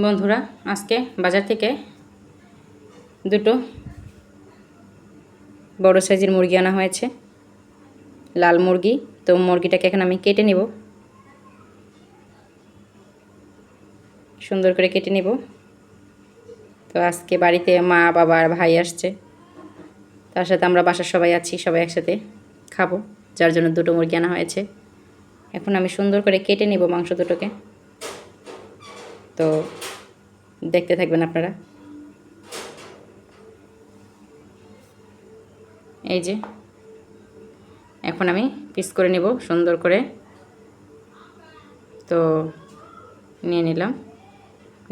বন্ধুরা, আজকে বাজার থেকে দুটো বড় সাইজের মুরগি আনা হয়েছে, লাল মুরগি। তো মুরগিটাকে এখন আমি কেটে নেব, সুন্দর করে কেটে নেব। তো আজকে বাড়িতে মা, বাবা আর ভাই আসছে, তার সাথে আমরা বাসার সবাই আছি, সবাই একসাথে খাবো, যার জন্য দুটো মুরগি আনা হয়েছে। এখন আমি সুন্দর করে কেটে নেব মাংস দুটোকে। তো দেখতে থাকবেন আপনারা। এই যে এখন আমি পিস করে নেব সুন্দর করে। তো নিয়ে নিলাম,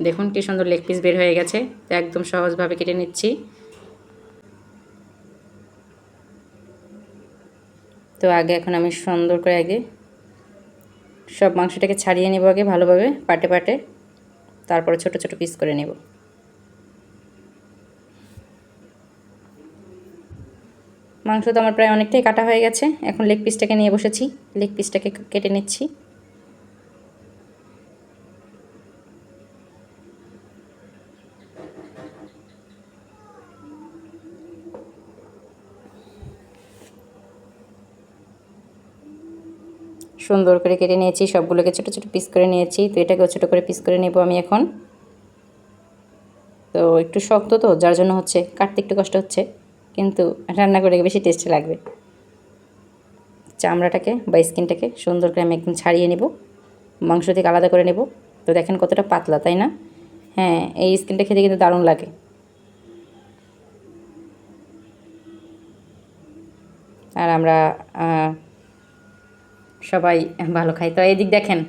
দেখুন কি সুন্দর লেগ পিস বের হয়ে গেছে। তো একদম সহজভাবে কেটে নিচ্ছি। তো এখন আমি সুন্দর করে সব মাংসটাকে ছাড়িয়ে নেব আগে ভালোভাবে পাটে পাটে, তারপরে ছোট ছোট পিস করে নেব। মাংস তো আমার প্রায় অনেকটাই কাটা হয়ে গেছে। এখন লেগ পিসটাকে নিয়ে বসেছি, লেগ পিসটাকে কেটে নিচ্ছি। সুন্দর করে কেটে নিয়েছি, সবগুলোকে ছোট ছোট পিস করে নিয়েছি। তো এটাকেও ছোট করে পিস করে নেব আমি এখন। তো একটু শক্ত, তো যার জন্য কাটতে একটু কষ্ট হচ্ছে, কিন্তু রান্না করে বেশি টেস্টি লাগবে। চামড়াটাকে বা স্কিনটাকে সুন্দর করে আমি একদম ছাড়িয়ে নেব, মাংস থেকে আলাদা করে নেব। তো দেখেন কতটা পাতলা, তাই না? হ্যাঁ, এই স্কিনটা খেতে কিন্তু দারুণ লাগে। আর আমরা সবাই ভালো খাই। তো এই দিক দেখেন,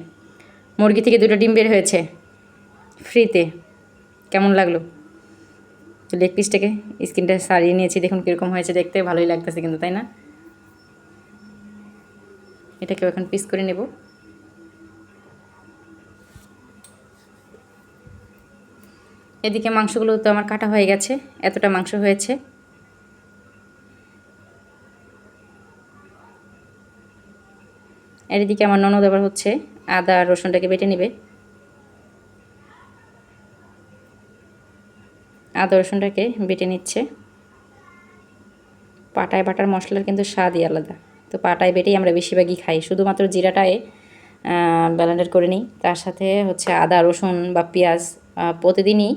মুরগি থেকে দুটো ডিম বের হয়েছে ফ্রিতে। কেমন লাগলো? তো লেগ পিসটাকে স্কিনটা সারিয়ে নিয়েছি, দেখুন কীরকম হয়েছে দেখতে, ভালোই লাগতেছে কিন্তু, তাই না? এটাকেও এখন পিস করে নেব। এদিকে মাংসগুলো তো আমার কাটা হয়ে গেছে, এতটা মাংস হয়েছে। এর দিকে আমার ননদ আবার আদা আর রসুনটাকে বেটে নেবে। আদা রসুনটাকে বেটে নিচ্ছে। পাটায় বাটার মশলার কিন্তু স্বাদই আলাদা। তো পাটায় বেটেই আমরা বেশিরভাগই খাই, শুধুমাত্র জিরাটায় ব্লেন্ডার করে নিই। তার সাথে আদা রসুন বা পেঁয়াজ প্রতিদিনই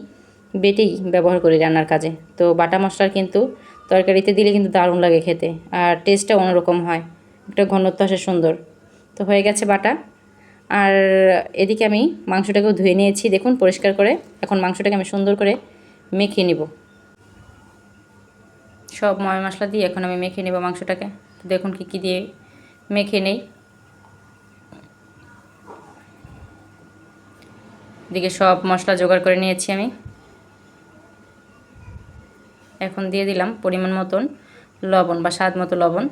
বেটেই ব্যবহার করি রান্নার কাজে। তো বাটা মশলার কিন্তু তরকারিতে দিলে কিন্তু দারুণ লাগে খেতে, আর টেস্টটা অন্যরকম হয়, একটা ঘনত্ব আসে সুন্দর। তো হয়ে গেছে বাটা। আর এদিকে আমি মাংসটাকেও ধুয়ে নিয়েছি, দেখুন পরিষ্কার করে। এখন মাংসটাকে আমি সুন্দর করে মেখে নিব, সব ময় মশলা দিয়ে এখন আমি মেখে নেব মাংসটাকে। দেখুন কি কি দিয়ে মেখে নেই। এদিকে সব মশলা জোগাড় করে নিয়েছি আমি। এখন দিয়ে দিলাম পরিমাণ মতন লবণ বা স্বাদ মতো লবণ।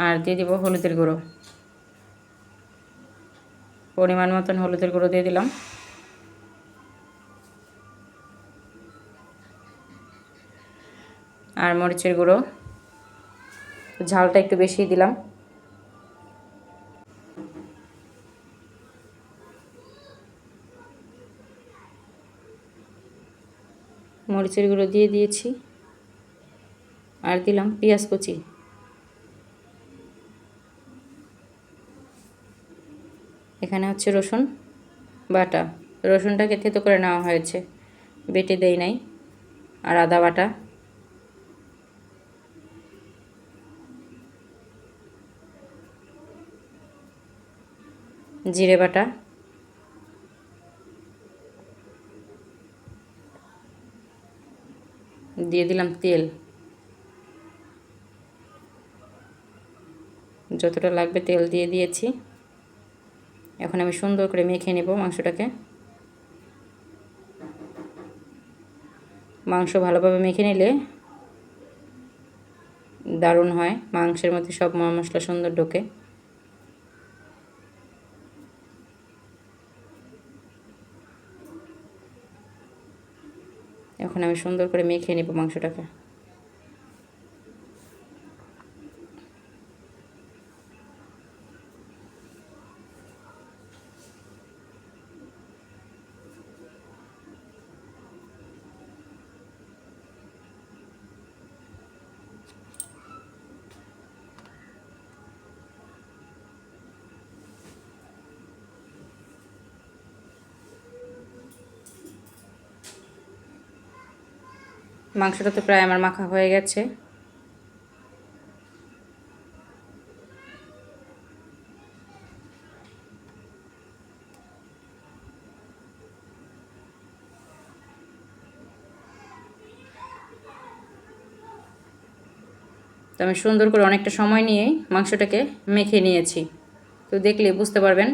আর দিয়ে দিব হলুদের গুঁড়ো, পরিমাণ মতন হলুদের গুঁড়ো দিয়ে দিলাম। আর মরিচের গুঁড়ো, ঝালটা একটু বেশি দিলাম। মরিচের গুঁড়ো দিয়ে দিয়েছি। আর দিলাম পেঁয়াজ কুচি। এখানে রসুন বাটা, রসুনটাকে থেতো করে নেওয়া হয়েছে, বেটে দেই নাই। আর আদা বাটা, জিরে বাটা, দিয়ে দিলাম তেল, যতটা লাগবে তেল দিয়ে দিয়েছি। এখন আমি সুন্দর করে মেখে নেব মাংসটাকে। মাংস ভালোভাবে মেখে নিলে দারুণ হয়, মাংসের মধ্যে সব মশলা সুন্দর ঢোকে। এখন আমি সুন্দর করে মেখে নেব মাংসটাকে। মাংসটা তো প্রায় আমার মাখা হয়ে গেছে। তো আমি সুন্দর করে অনেকটা সময় নিয়ে মাংসটাকে মেখে নিয়েছি। তো দেখলে বুঝতে পারবেন।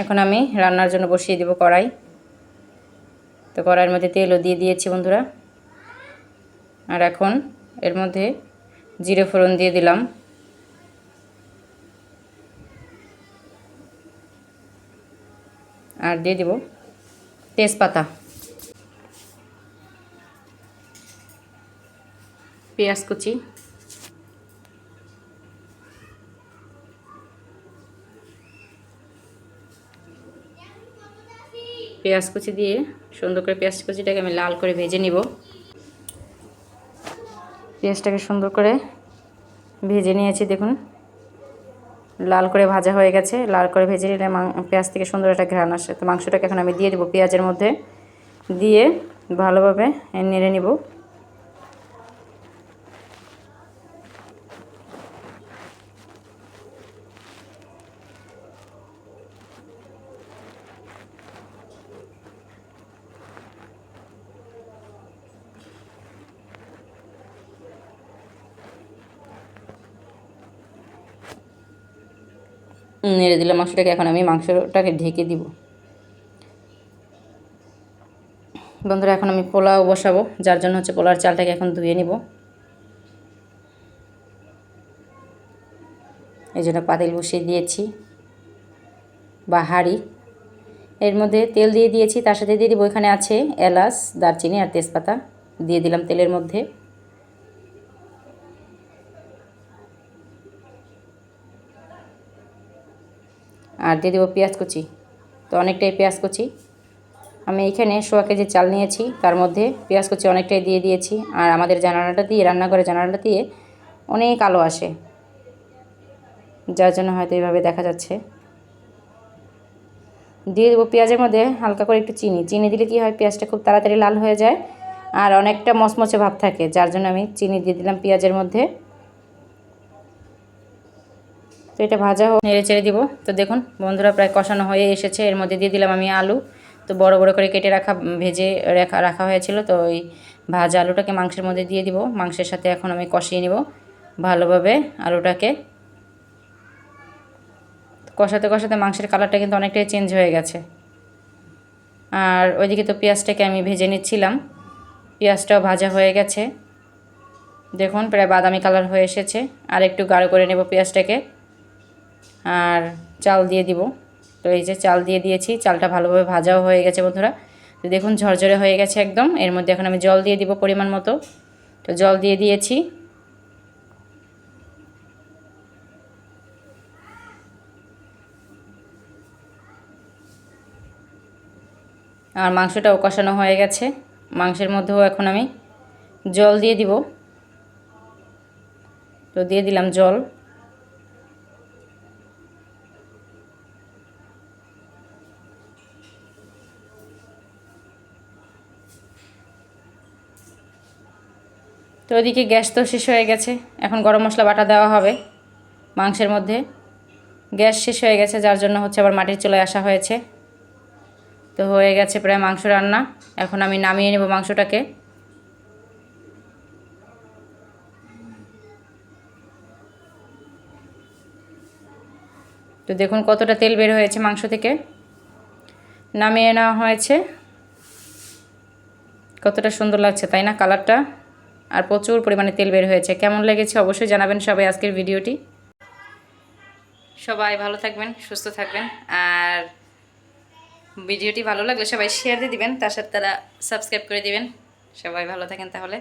এখন আমি রান্নার জন্য বসিয়ে দেব কড়াই। তো কড়াইয়ের মধ্যে তেলও দিয়ে দিয়েছি বন্ধুরা। আর এখন এর মধ্যে জিরে ফোড়ন দিয়ে দিলাম। আর দিয়ে দিব তেজপাতা, পেঁয়াজ কুচি, পেঁয়াজ কুচি দিয়ে সুন্দর করে পেঁয়াজ কুচিটাকে আমি লাল করে ভেজে নিব। পেঁয়াজটাকে সুন্দর করে ভেজে নিয়েছি, দেখুন লাল করে ভাজা হয়ে গেছে। লাল করে ভেজে নিলে পেঁয়াজ থেকে সুন্দর একটা ঘ্রাণ আসে। তো মাংসটাকে এখন আমি দিয়ে দেবো পেঁয়াজের মধ্যে, দিয়ে ভালোভাবে নেড়ে নিব। নেড়ে দিলাম মাংসটাকে। এখন আমি মাংসটাকে ঢেকে দিব। বন্ধুরা এখন আমি পোলাও বসাবো, যার জন্য হচ্ছে পোলাওর চালটাকে এখন ধুয়ে নিব। এই জন্য পাতিল বসিয়ে দিয়েছি বা হাঁড়ি। এর মধ্যে তেল দিয়ে দিয়েছি, তার সাথে দিয়ে দিব এখানে আছে এলাচ, দারচিনি আর তেজপাতা দিয়ে দিলাম তেলের মধ্যে। আর দিয়ে দেবো পেঁয়াজ কুচি। তো অনেকটাই পেঁয়াজ কুচি, আমি এখানে 1.5 কেজি চাল নিয়েছি, তার মধ্যে পেঁয়াজ কুচি অনেকটাই দিয়ে দিয়েছি। আর আমাদের জানালাটা দিয়ে, রান্নাঘরে জানালাটা দিয়ে অনেক আলো আসে, যার জন্য হয়তো এইভাবে দেখা যাচ্ছে। দিয়ে দেবো পেঁয়াজের মধ্যে হালকা করে একটু চিনি। চিনি দিলে কি হয়, পেঁয়াজটা খুব তাড়াতাড়ি লাল হয়ে যায় আর অনেকটা মচমচে ভাব থাকে, যার জন্য আমি চিনি দিয়ে দিলাম পেঁয়াজের মধ্যে। তো এটা ভাজা নেড়ে চেড়ে দিব। তো দেখুন বন্ধুরা প্রায় কষানো হয়ে এসেছে। এর মধ্যে দিয়ে দিলাম আমি আলু। তো বড় বড় করে কেটে ভেজে রাখা হয়েছিল। তো ওই ভাজা আলুটাকে মাংসের মধ্যে দিয়ে দিব। মাংসের সাথে এখন আমি কষিয়ে নিব ভালোভাবে আলুটাকে। কষাতে কষাতে মাংসের কালারটা কিন্তু অনেকটাই চেঞ্জ হয়ে গেছে। আর ওইদিকে তো পেঁয়াজটাকে আমি ভেজে নিচ্ছিলাম, পেঁয়াজটাও ভাজা হয়ে গেছে। দেখুন প্রায় বাদামি কালার হয়ে এসেছে। আর একটু গাঢ় করে নেব পেঁয়াজটাকে। আর চাল দিয়ে দিব। তো এই যে চাল দিয়ে দিয়েছি, চালটা ভালোভাবে ভাজাও হয়ে গেছে বন্ধুরা। তো দেখুন ঝরঝরে হয়ে গেছে একদম। এর মধ্যে এখন আমি জল দিয়ে দিব পরিমাণ মতো। তো জল দিয়ে দিয়েছি। আর মাংসটাও কষানো হয়ে গেছে। মাংসের মধ্যেও এখন আমি জল দিয়ে দিব। তো দিয়ে দিলাম জল। তো ওইদিকে গ্যাস তো শেষ হয়ে গেছে, এখন গরম মশলা বাটা দেওয়া হবে মাংসের মধ্যে। গ্যাস শেষ হয়ে গেছে, যার জন্য হচ্ছে আবার মাটির চুলায় আসা হয়েছে। তো হয়ে গেছে প্রায় মাংস রান্না। এখন আমি নামিয়ে নেব মাংসটাকে। তো দেখুন কতটা তেল বের হয়েছে মাংস থেকে। নামিয়ে নেওয়া হয়েছে। কতটা সুন্দর লাগছে তাই না কালারটা, আর প্রচুর পরিমাণে তেল বের হয়েছে। কেমন লেগেছে অবশ্যই জানাবেন সবাই আজকের ভিডিওটি। সবাই ভালো থাকবেন, সুস্থ থাকবেন। আর ভিডিওটি ভালো লাগলে সবাই শেয়ার দিয়ে দিবেন, তার সাথে তারা সাবস্ক্রাইব করে দিবেন। সবাই ভালো থাকেন তাহলে।